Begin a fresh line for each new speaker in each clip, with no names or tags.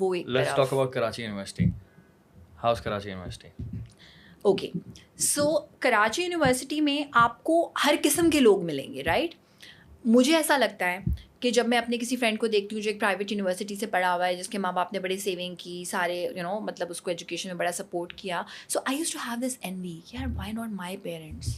وہ ایک
Let's talk about Karachi University. How's Karachi University?
Okay so Karachi university میں آپ کو ہر قسم کے لوگ ملیں گے رائٹ. مجھے ایسا لگتا ہے کہ جب میں اپنے کسی فرینڈ کو دیکھتی ہوں جو ایک پرائیویٹ یونیورسٹی سے پڑھا ہوا ہے, جس کے ماں باپ نے بڑے سیونگ کی, سارے مطلب اس کو ایجوکیشن میں بڑا سپورٹ کیا, so I used to have this envy یار why not my parents.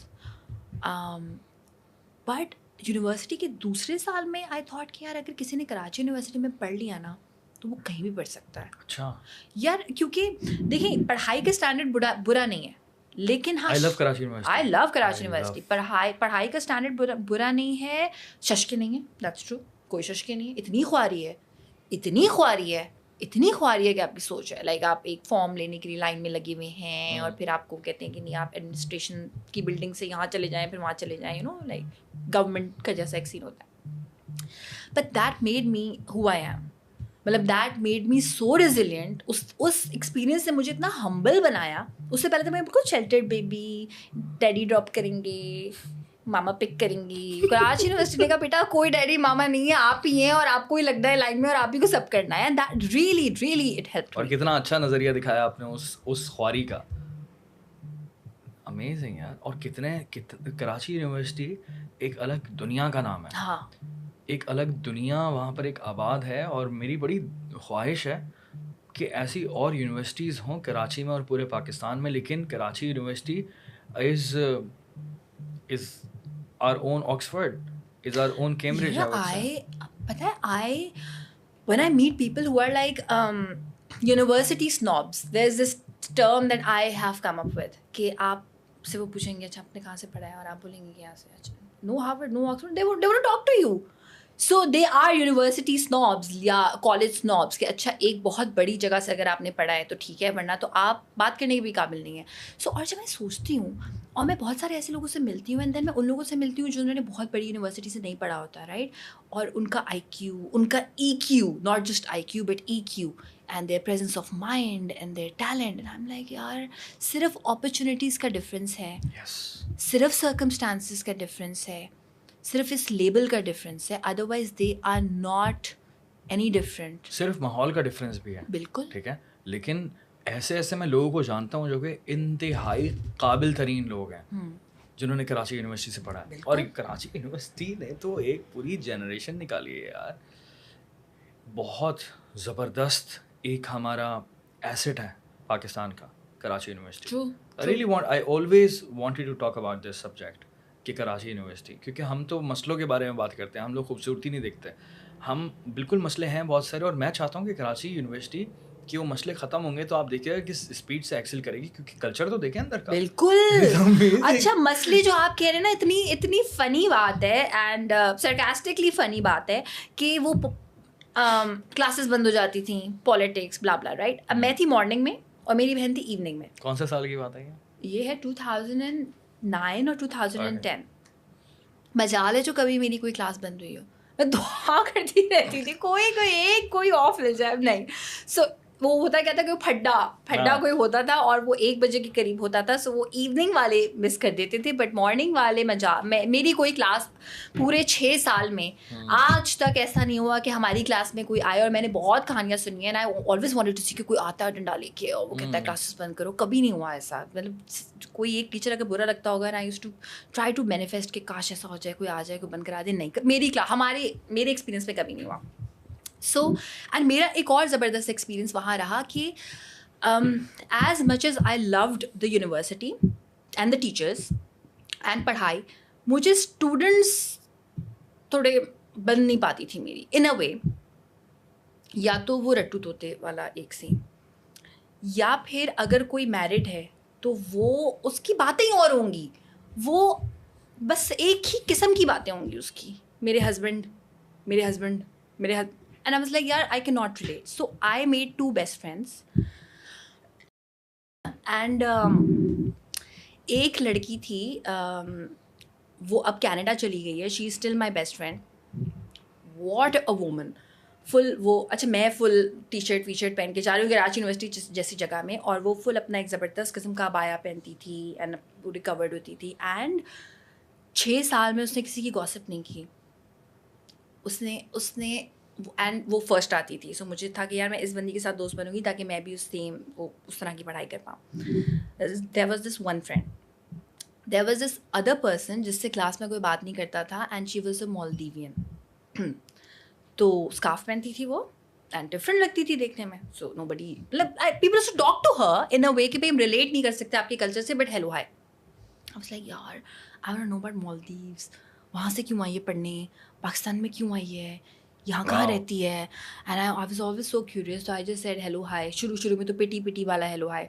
But university کے دوسرے سال میں آئی تھاٹ کہ یار اگر کسی نے کراچی یونیورسٹی میں پڑھ لیا نا تو وہ کہیں بھی پڑھ سکتا ہے.
اچھا
یار کیونکہ دیکھیں پڑھائی کا اسٹینڈرڈ برا نہیں ہے, لیکن ہاں
I love Karachi University.
I love Karachi University. پڑھائی کا اسٹینڈرڈ برا نہیں ہے, ششکے نہیں ہے, دیٹس ٹرو, کوئی ششکے نہیں ہے. اتنی خواری ہے کہ آپ کی سوچ ہے لائک آپ ایک فارم لینے کے لیے لائن میں لگے ہوئے ہیں اور پھر آپ کو کہتے ہیں کہ نہیں آپ ایڈمنسٹریشن کی بلڈنگ سے یہاں چلے جائیں پھر وہاں چلے جائیں, لائک گورنمنٹ کا جیسا ایک سین ہوتا ہے. But that made me who I am, مطلب that made me so resilient. اس ایکسپیرینس نے مجھے اتنا ہمبل بنایا. اس سے پہلے تو میں بالکل شیلٹرڈ بیبی, ڈیڈی ڈراپ کریں گے, ماما پک کریں گی. کراچی یونیورسٹی کا بیٹا کوئی ڈیڈی ماما نہیں ہے, آپ ہی ہیں اور آپ کو ہی لگتا ہے لائن میں اور آپ ہی کو سب کرنا ہے. That really it help.
اور کتنا اچھا نظریہ دکھایا آپ نے اس خواری کا, امیزنگ یار. اور کراچی یونیورسٹی ایک الگ دنیا کا نام ہے.
ہاں
ایک الگ دنیا وہاں پر ایک آباد ہے, اور میری بڑی خواہش ہے کہ ایسی اور یونیورسٹیز ہوں کراچی میں اور پورے پاکستان میں. لیکن Karachi university is our own Oxford, is our own Cambridge.
پتہ ہے when I meet people who are like university snobs, there's this term that I have come up with کہ آپ سے وہ پوچھیں گے اچھا آپ نے کہاں سے پڑھا ہے اور آپ بولیں گے کہ یہاں سے, اچھا no Harvard no Oxford, they want to talk to you. So they are university snobs یا college snobs کہ اچھا ایک بہت بڑی جگہ سے اگر آپ نے پڑھا ہے تو ٹھیک ہے, ورنہ تو آپ بات کرنے کے بھی قابل نہیں ہیں. سو اور جب میں سوچتی ہوں اور میں بہت سارے ایسے لوگوں سے ملتی ہوں, اینڈ دین میں ان لوگوں سے ملتی ہوں جنہوں نے بہت بڑی یونیورسٹی سے نہیں پڑھا ہوتا رائٹ, اور ان کا آئی کیو, ان کا EQ, not just IQ but EQ, and their presence of mind and their talent, and I am like یار صرف اپرچونیٹیز کا ڈفرینس ہے, صرف سرکمسٹانسز کا ڈفرینس ہے, صرف اس لیبل کا ڈفرینس ہے, otherwise they are not any different.
صرف ماحول کا ڈفرینس بھی ہے,
بالکل
ٹھیک ہے. لیکن ایسے میں لوگوں کو جانتا ہوں جو کہ انتہائی قابل ترین لوگ ہیں جنہوں نے کراچی یونیورسٹی سے پڑھا ہے. اور کراچی یونیورسٹی نے تو ایک پوری جنریشن نکالی ہے یار. بہت زبردست ایک ہمارا ایسٹ ہے پاکستان کا Karachi university. I always wanted to talk about this subject کہ کراچی یونیورسٹی, کیونکہ ہم تو مسئلوں کے بارے میں بات کرتے ہیں, ہم لوگ خوبصورتی نہیں دیکھتے. ہم بالکل مسئلے ہیں بہت سارے, اور میں چاہتا ہوں کہ کراچی یونیورسٹی کہ وہ مسئلے ختم ہوں گے تو آپ دیکھیے گا کس اسپیڈ سے ایکسل کرے گی, کیونکہ کلچر تو دیکھیں اندر کا.
بالکل. اچھا مسئلے جو آپ کہہ رہے ہیں نا, اتنی فنی بات ہے اینڈ سرکاسٹکلی فنی بات ہے کہ وہ کلاسز بند ہو جاتی تھیں, پالیٹکس بلا بلا رائٹ. اب میں تھی مارننگ میں اور میری بہن تھی ایوننگ میں.
کون سے سال کی بات ہے
یہ ہے 2009 اور 2010. مجال ہے جو کبھی میری کوئی کلاس بند ہوئی ہو, میں دعا کرتی رہتی تھی کوئی آف مل جائے. نہیں سو وہ ہوتا کیا تھا کہ وہ پھڈا کوئی ہوتا تھا اور وہ 1 بجے کے قریب ہوتا تھا, سو وہ ایوننگ والے مس کر دیتے تھے. بٹ مارننگ والے میری کوئی کلاس پورے 6 سال میں آج تک ایسا نہیں ہوا کہ ہماری کلاس میں کوئی آئے. اور میں نے بہت کہانیاں سنی ہیں, آئی آلویز وانٹڈ ٹو سی کہ کوئی آتا ہے ڈنڈا لے کے اور وہ کہتا ہے کلاسز بند کرو. کبھی نہیں ہوا ایسا. مطلب کوئی ایک ٹیچر اگر برا لگتا ہوگا, I used to try to manifest کہ کاش ایسا ہو جائے, کوئی آ جائے, کوئی بند کرا دے. نہیں, میری کلاس میرے ایکسپیرینس میں کبھی نہیں ہوا. سو اینڈ میرا ایک اور زبردست ایکسپیرئنس وہاں رہا کہ as much as I loved the university and the teachers and پڑھائی, مجھے اسٹوڈنٹس تھوڑے بن نہیں پاتی تھی میری ان اے وے. یا تو وہ رٹو طوطے والا ایک سین, یا پھر اگر کوئی میرڈ ہے تو وہ اس کی باتیں اور ہوں گی, وہ بس ایک ہی قسم کی باتیں ہوں گی اس کی, میرے husband and I was like yaar I cannot relate. So I made 2 best friends and ایک لڑکی تھی, وہ اب کینیڈا چلی گئی ہے, she is still my best friend. What a woman. فل وہ اچھا میں فل ٹی شرٹ پہن کے جا رہی ہوں کراچی یونیورسٹی جیسی جگہ میں, اور وہ فل اپنا ایک زبردست قسم کا عبایا پہنتی تھی اینڈ پوری کورڈ ہوتی تھی. اینڈ 6 سال میں اس نے کسی کی گوسپ نہیں کی. اس نے اینڈ وہ فرسٹ آتی تھی. سو مجھے تھا کہ یار میں اس بندی کے ساتھ دوست بنوں گی تاکہ میں بھی اس طرح کی پڑھائی کر پاؤں. There was this one friend, there was this other person جس سے کلاس میں کوئی بات نہیں کرتا تھا, اینڈ شی واز اے مالدیوین. تو اسکارف پہنتی تھی وہ, اینڈ ڈفرنٹ لگتی تھی دیکھنے میں. سو نو بڈی, مطلب people to talk to her in a way کہ بھائی ہم ریلیٹ نہیں کر سکتے آپ کے کلچر سے, but hello hi. I was like یار I want to know about Maldives, وہاں سے کیوں آئی ہے پڑھنے, پاکستان میں کیوں آئی ہے, یہاں کہاں رہتی ہے. And I was always so curious, so I just said hello hi. شروع میں تو پٹی والا hello hi.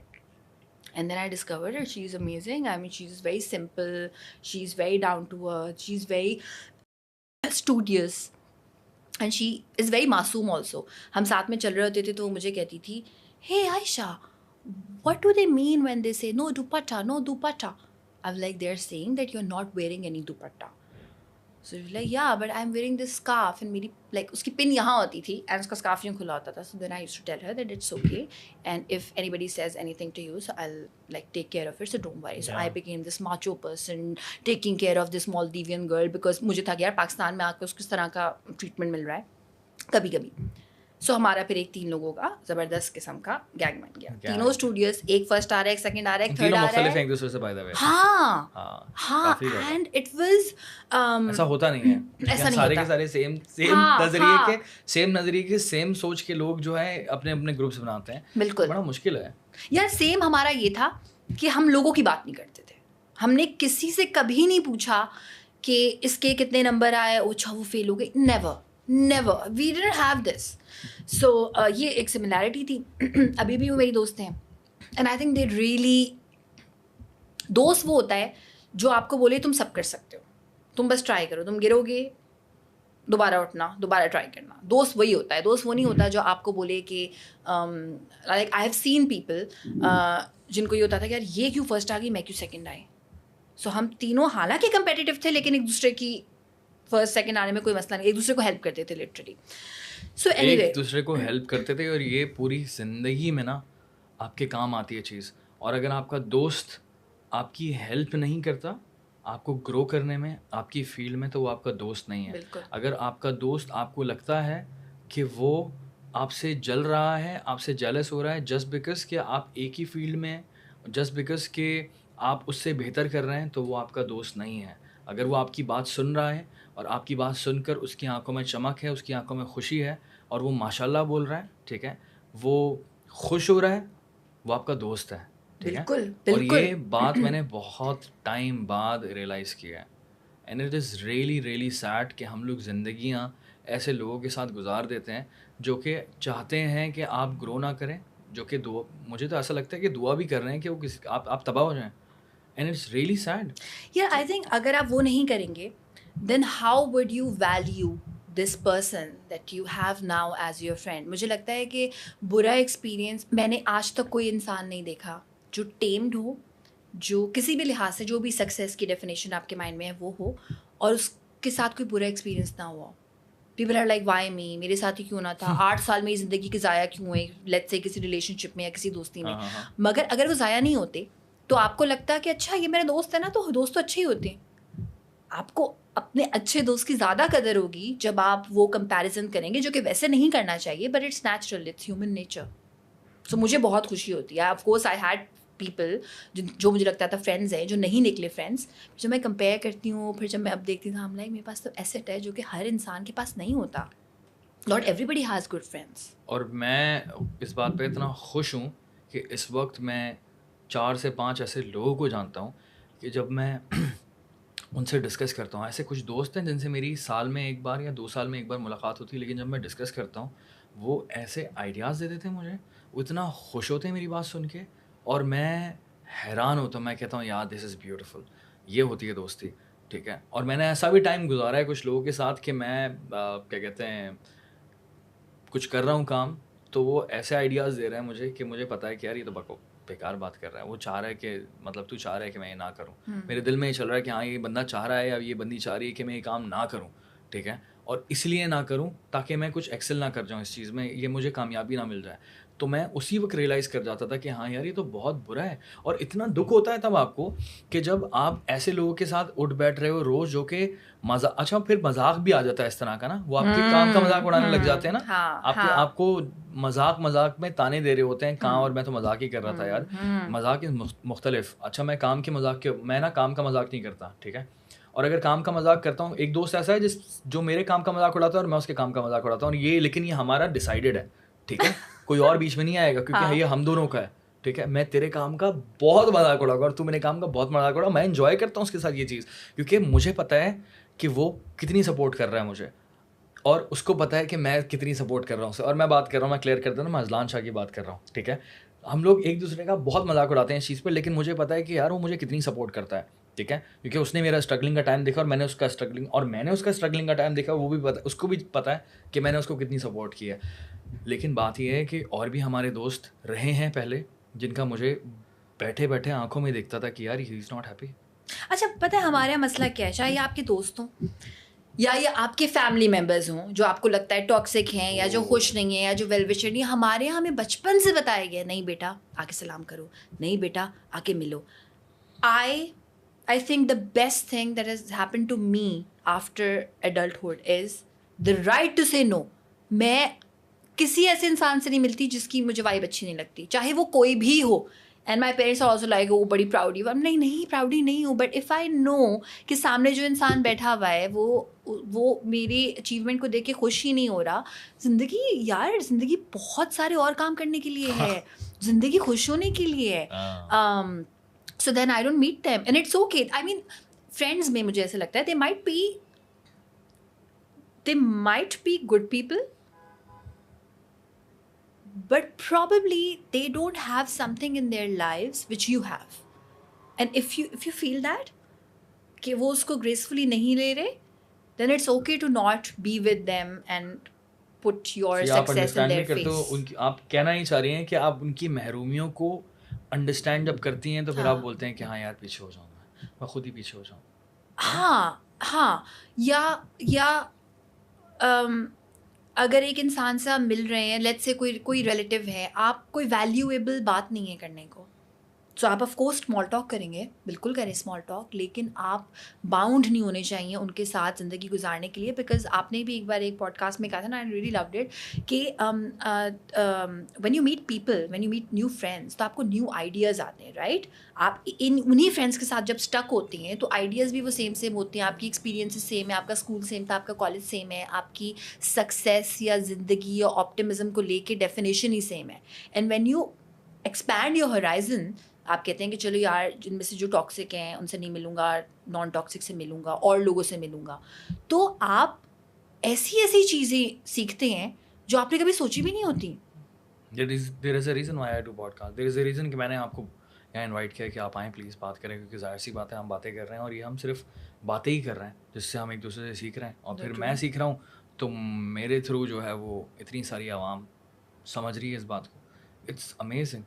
And then I discovered that she's amazing. I mean, she's very simple, she's very down to earth, she's very studious, and she is very masoom also. ہم ساتھ میں چل رہے ہوتے تھے تو وہ مجھے کہتی تھی, hey Aisha, what do they mean when they say no dupatta, no dupatta? I was like, they're saying that you're not wearing any dupatta. So she's like, yeah, but I'm wearing this scarf. And میری like اس کی پن یہاں ہوتی تھی and اس کا scarf یوں کھلا ہوتا تھا. So then I used to tell her that it's okay, and if anybody says anything to you, so I'll like take care of it, so don't worry. So I became this macho person taking care of this Maldivian girl because مجھے تھا کہ یار پاکستان میں آ کے اس کس طرح کا treatment مل رہا ہے کبھی کبھی. سو ہمارا پھر ایک 3 لوگوں کا زبردست قسم کا گینگ بن گیا. تینوں اسٹوڈیوز, ایک فرسٹ آ رہا ہے, ایک سیکنڈ آ رہا ہے, ایک تھرڈ آ رہا ہے.
ایک دوسرے سے بائی دا وے.
ہاں, اینڈ اٹ واز
ایسا ہوتا نہیں ہے, سارے کے سارے سیم نظریے کے سیم سوچ کے لوگ جو ہے اپنے اپنے گروپس بناتے ہیں. بالکل, بڑا مشکل ہے
یار. سیم ہمارا یہ تھا کہ ہم لوگوں کی بات نہیں کرتے تھے. ہم نے کسی سے کبھی نہیں پوچھا کہ اس کے کتنے نمبر آئے, اچھا وہ فیل ہو گئی. Never, we didn't have this. So یہ ایک سملیرٹی تھی. ابھی بھی وہ میری دوست ہیں, and I think they really, دوست وہ ہوتا ہے جو آپ کو بولے تم سب کر سکتے ہو, تم بس ٹرائی کرو, تم گرو گے دوبارہ اٹھنا, دوبارہ ٹرائی کرنا. دوست وہی ہوتا ہے. دوست وہ نہیں ہوتا جو آپ کو بولے کہ like I have seen people جن کو یہ ہوتا تھا کہ یار یہ کیوں فرسٹ آ گئی, میں کیوں سیکنڈ آئی. سو ہم تینوں حالانکہ کمپیٹیٹیو تھے لیکن ایک دوسرے کی فرسٹ سیکنڈ آنے میں کوئی مسئلہ نہیں, ایک دوسرے کو ہیلپ کرتے تھے لٹرلی. سو اینی وے
ایک دوسرے کو ہیلپ کرتے تھے, اور یہ پوری زندگی میں نا آپ کے کام آتی ہے چیز. اور اگر آپ کا دوست آپ کی ہیلپ نہیں کرتا آپ کو گرو کرنے میں, آپ کی فیلڈ میں, تو وہ آپ کا دوست نہیں ہے. اگر آپ کا دوست آپ کو لگتا ہے کہ وہ آپ سے جل رہا ہے, آپ سے جیلس ہو رہا ہے جسٹ بیکاز کہ آپ ایک ہی فیلڈ میں, جسٹ بیکاز کہ آپ اس سے بہتر کر رہے ہیں, تو وہ آپ کا دوست نہیں ہے. اگر وہ آپ کی بات سن رہا ہے اور آپ کی بات سن کر اس کی آنکھوں میں چمک ہے, اس کی آنکھوں میں خوشی ہے, اور وہ ماشاء اللہ بول رہا ہے, ٹھیک ہے, وہ خوش ہو رہا ہے, وہ آپ کا دوست ہے. ٹھیک ہے. اور یہ بات میں نے بہت ٹائم بعد ریئلائز کیا ہے. And it is really really sad کہ ہم لوگ زندگیاں ایسے لوگوں کے ساتھ گزار دیتے ہیں جو کہ چاہتے ہیں کہ آپ گرو نہ کریں, جو کہ مجھے تو ایسا لگتا ہے کہ دعا بھی کر رہے ہیں کہ وہ آپ تباہ ہو جائیں. And it's really sad.
یار آئی تھنک اگر آپ وہ نہیں کریں گے then how would you value this person that you have now as your friend. مجھے لگتا ہے کہ برا ایکسپیرئنس میں نے آج تک کوئی انسان نہیں دیکھا جو ٹیمڈ ہو, جو کسی بھی لحاظ سے جو بھی سکسیس کی ڈیفینیشن آپ کے مائنڈ میں ہے وہ ہو, اور اس کے ساتھ کوئی برا ایکسپیرینس نہ ہوا. People are like why me, میرے ساتھ ہی کیوں نہ تھا, 8 سال میری زندگی کے ضائع کیوں ہوئے, لیٹس سے کسی ریلیشن شپ میں یا کسی دوستی میں. مگر اگر وہ ضائع نہیں ہوتے تو آپ کو لگتا کہ اچھا یہ میرا دوست ہے نا, تو دوست تو اچھے ہی ہوتے ہیں. آپ کو اپنے اچھے دوست کی زیادہ قدر ہوگی جب آپ وہ کمپیریزن کریں گے, جو کہ ویسے نہیں کرنا چاہیے, but it's natural, it's human nature. So مجھے بہت خوشی ہوتی ہے. Of course I had people جو مجھے لگتا تھا فرینڈز ہیں جو نہیں نکلے فرینڈس. جب میں کمپیئر کرتی ہوں, پھر جب میں اب دیکھتی ہوں, ہم لائک میرے پاس تو ایسٹ ہے جو کہ ہر انسان کے پاس نہیں ہوتا. Not everybody has good friends.
اور میں اس بات پہ اتنا خوش ہوں کہ اس وقت میں 4 سے 5 ایسے لوگوں کو جانتا ہوں کہ جب میں ان سے ڈسکس کرتا ہوں, ایسے کچھ دوست ہیں جن سے میری سال میں ایک بار یا 2 سال میں ایک بار ملاقات ہوتی ہے, لیکن جب میں ڈسکس کرتا ہوں وہ ایسے آئیڈیاز دے دیتے ہیں مجھے, وہ اتنا خوش ہوتے ہیں میری بات سن کے, اور میں حیران ہوتا ہوں. میں کہتا ہوں یار دس از بیوٹیفل, یہ ہوتی ہے دوستی. ٹھیک ہے. اور میں نے ایسا بھی ٹائم گزارا ہے کچھ لوگوں کے ساتھ کہ میں کیا کہتے ہیں کچھ کر رہا ہوں کام, تو وہ ایسے آئیڈیاز دے رہے ہیں مجھے کہ مجھے پتہ ہے کہ یار یہ تو بیکار بات کر رہا ہے. وہ چاہ رہا ہے کہ مطلب تو چاہ رہا ہے کہ میں یہ نہ کروں. میرے دل میں یہ چل رہا ہے کہ ہاں یہ بندہ چاہ رہا ہے یا یہ بندی چاہ رہی ہے کہ میں یہ کام نہ کروں. ٹھیک ہے. اور اس لیے نہ کروں تاکہ میں کچھ ایکسل نہ کر جاؤں اس چیز میں, یہ مجھے کامیابی نہ مل جائے. تو میں اسی وقت ریئلائز کر جاتا تھا کہ ہاں یار یہ تو بہت برا ہے. اور اتنا دکھ ہوتا ہے تب آپ کو کہ جب آپ ایسے لوگوں کے ساتھ اٹھ بیٹھ رہے ہو روز جو کہ اچھا پھر مذاق بھی آ جاتا ہے اس طرح کا نا, وہ آپ کے کام کا مذاق اڑانے لگ جاتے ہیں نا, آپ کو مذاق میں تانے دے رہے ہوتے ہیں کہاں, اور میں تو مذاق ہی کر رہا تھا یار. مذاق مختلف. اچھا میں کام کے مذاق میں نا کام کا مذاق نہیں کرتا, ٹھیک ہے, اور اگر کام کا مذاق کرتا ہوں, ایک دوست ایسا ہے جو میرے کام کا مذاق اڑاتا ہے اور میں اس کے کام کا مذاق اڑاتا ہوں, اور یہ لیکن یہ ہمارا ڈیسائیڈڈ ہے, ٹھیک ہے, کوئی اور بیچ میں نہیں آئے گا کیونکہ یہ ہم دونوں کا ہے, ٹھیک ہے. میں تیرے کام کا بہت مذاق اڑاؤں گا اور تو میرے کام کا بہت مذاق اڑاؤ. میں انجوائے کرتا ہوں اس کے ساتھ یہ چیز, کیونکہ مجھے پتہ ہے کہ وہ کتنی سپورٹ کر رہا ہے مجھے, اور اس کو پتہ ہے کہ میں کتنی سپورٹ کر رہا ہوں اسے. اور میں بات کر رہا ہوں, میں کلیئر کر دوں نا, میں اذلان شاہ کی بات کر رہا ہوں, ٹھیک ہے. ہم لوگ ایک دوسرے کا بہت مذاق اڑاتے ہیں اس چیز پہ, لیکن مجھے پتہ ہے کہ یار وہ مجھے کتنی سپورٹ کرتا ہے, ٹھیک ہے, کیونکہ اس نے میرا اسٹرگلنگ کا ٹائم دیکھا اور میں نے اس کا اسٹرگلنگ کا ٹائم دیکھا, وہ بھی پتہ, اس کو بھی پتہ ہے کہ میں نے اس کو کتنی سپورٹ کی ہے. لیکن بات یہ ہے کہ اور بھی ہمارے دوست رہے ہیں پہلے جن کا مجھے بیٹھے بیٹھے آنکھوں میں دیکھتا تھا کہ یار ہی از ناٹ ہیپی.
اچھا پتہ ہے ہمارا مسئلہ کیا ہے, چاہے آپ کے دوست ہوں یا یہ آپ کے فیملی ممبرز ہوں جو آپ کو لگتا ہے ٹاکسک ہیں یا جو خوش نہیں ہیں یا جو ویل وشر نہیں, ہمارے یہاں ہمیں بچپن سے بتایا گیا نہیں بیٹا آ کے سلام کرو, نہیں بیٹا آ کے ملو. I think the best thing that has happened to me after adulthood is the right to say no. میں کسی ایسے انسان سے نہیں ملتی جس کی مجھے وائب اچھی نہیں لگتی, چاہے وہ کوئی بھی ہو. And my parents are also like وہ بڑی پراؤڈی ہو, نہیں پراؤڈی نہیں ہوں, بٹ اف آئی نو کہ سامنے جو انسان بیٹھا ہوا ہے وہ میری اچیومنٹ کو دیکھ کے خوش ہی نہیں ہو رہا. زندگی بہت سارے اور کام کرنے کے لیے ہے, زندگی خوش ہونے کے لیے ہے. So then I don't meet them and it's okay. I mean friends میں مجھے ایسا لگتا ہے they might be good people, but probably they don't have something in their lives which you have. And if you feel that کہ وہ اس کو gracefully نہیں لے رہے, then it's okay to not be with them and put your success in their face.
آپ کہنا ہی چاہ رہی ہیں کہ آپ ان کی محرومیوں کو انڈرسٹینڈ جب کرتی ہیں تو پھر آپ بولتے ہیں کہ ہاں یار پیچھے ہو جاؤں میں خود ہی پیچھے ہو جاؤں.
ہاں یا اگر ایک انسان سے آپ مل رہے ہیں, لیٹس سے کوئی ریلیٹیو ہے, آپ کوئی ویلیویبل بات نہیں ہے کرنے کو, سو آپ آف کورس اسمال ٹاک کریں گے, بالکل کریں اسمال ٹاک, لیکن آپ باؤنڈ نہیں ہونے چاہیے ان کے ساتھ زندگی گزارنے کے لیے. بیکاز آپ نے بھی ایک بار ایک پوڈ کاسٹ میں کہا تھا نا, آئی ریئلی لوڈ اٹ, کہ when you meet people, when you meet new friends, تو آپ کو نیو آئیڈیاز آتے ہیں, رائٹ. آپ انہیں فرینڈس کے ساتھ جب اسٹک ہوتی ہیں تو آئیڈیاز بھی وہ سیم ہوتی ہیں, آپ کی ایکسپیرینسز سیم ہے, آپ کا اسکول سیم تھا, آپ کا کالج سیم ہے, آپ کی سکسیس یا زندگی یا آپٹمزم کو لے کے ڈیفینیشن ہی سیم ہے. And when you expand your horizon, آپ کہتے ہیں کہ چلو یار جن میں سے جو ٹاکسک ہیں ان سے نہیں ملوں گا, نان ٹاکسک سے ملوں گا, اور لوگوں سے ملوں گا, تو آپ ایسی چیزیں سیکھتے ہیں جو آپ نے کبھی سوچی بھی نہیں ہوتی.
There is a reason why I do podcast. There is a reason کہ میں نے آپ کو یہاں انوائٹ کیا کہ آپ آئیں پلیز بات کریں, کیونکہ ظاہر سی بات ہے ہم باتیں کر رہے ہیں اور یہ ہم صرف باتیں ہی کر رہے ہیں جس سے ہم ایک دوسرے سے سیکھ رہے ہیں, اور پھر میں سیکھ رہا ہوں تو میرے تھرو جو ہے وہ اتنی ساری عوام سمجھ رہی ہے اس بات کو. It's amazing.